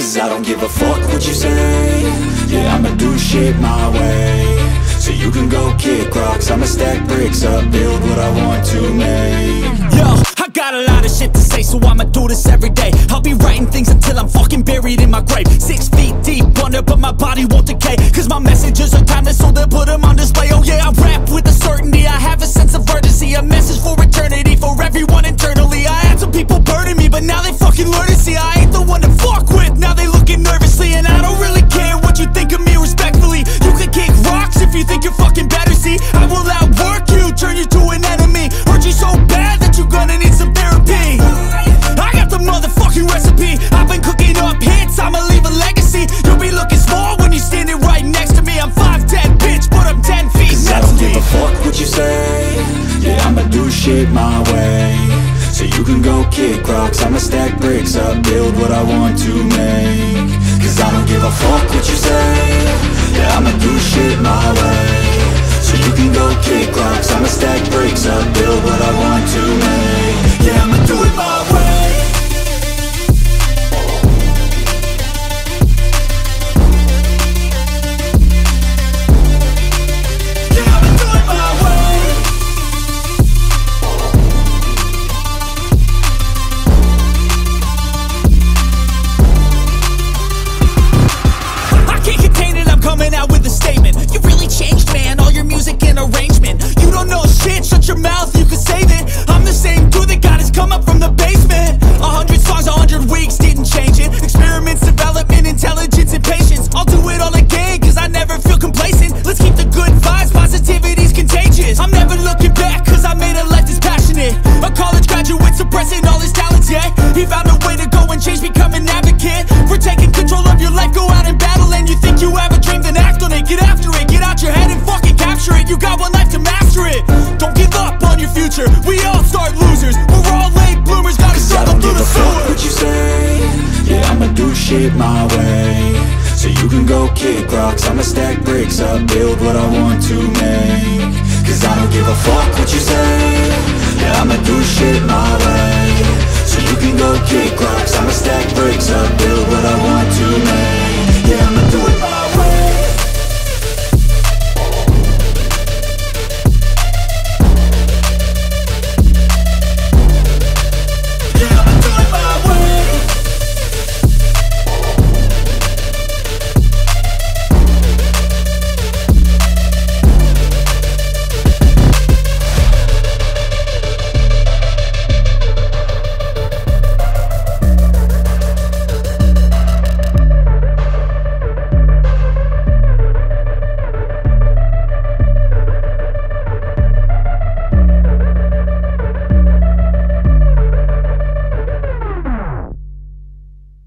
Cause I don't give a fuck what you say. Yeah, I'ma do shit my way. So you can go kick rocks, I'ma stack bricks up, build what I want to make. Yo, I got a lot of shit to say, so I'ma do this every day. I'll be writing things until I'm fucking buried in my grave. 6 feet deep under, but my body won't decay. Cause my messages are timeless, so they'll put them on display. Oh yeah, I rap with a certainty, I have a sense of urgency. A message for eternity, for everyone internally. I had some people burning me, but now they fucking learn to see I ain't the one to fuck with, now they looking nervously. And I don't really care what you think of me, respectfully. You can kick rocks if you think you're fucking better, see. I will outwork you, turn you to an enemy. Hurt you so bad that you're gonna need some therapy. I got the motherfucking recipe, I've been cooking up hits, I'ma leave a legacy. You'll be looking small when you're standing right next to me. I'm 5'10", bitch, but I'm 10 feet. Cause I don't give a fuck what you say. Yeah, I'ma do shit my way. So you can go kick rocks, I'ma stack bricks up, build what I want to make. Cause I don't give a fuck what you say. Yeah, I'ma do shit my way. So you can go kick rocks, I'ma stack bricks up, build what I want to make. Yeah, I'ma do it my way. Shut your mouth, you can save it. I'm the same dude that got his come up from the basement. 100 songs, 100 weeks, didn't change it. Experiments, development, intelligence, and patience. I'll do it all again, cause I never feel complacent. Let's keep the good vibes, positivity's contagious. I'm never looking back, cause I made a life that's passionate. A college graduate suppressing all his talents, yeah. He found a way to go and change, become an advocate. For taking control of your life, go out and battle. And you think you have a dream, then act on it. Get after it, get out your head and fucking capture it. You got one life to master it. Don't give up on your future, we all start losers. We're all late bloomers, gotta struggle through the sewer. I don't give a fuck what you say. Yeah, I'ma do shit my way. So you can go kick rocks, I'ma stack bricks up, build what I want to make. Cause I don't give a fuck what you say. Yeah, I'ma do shit my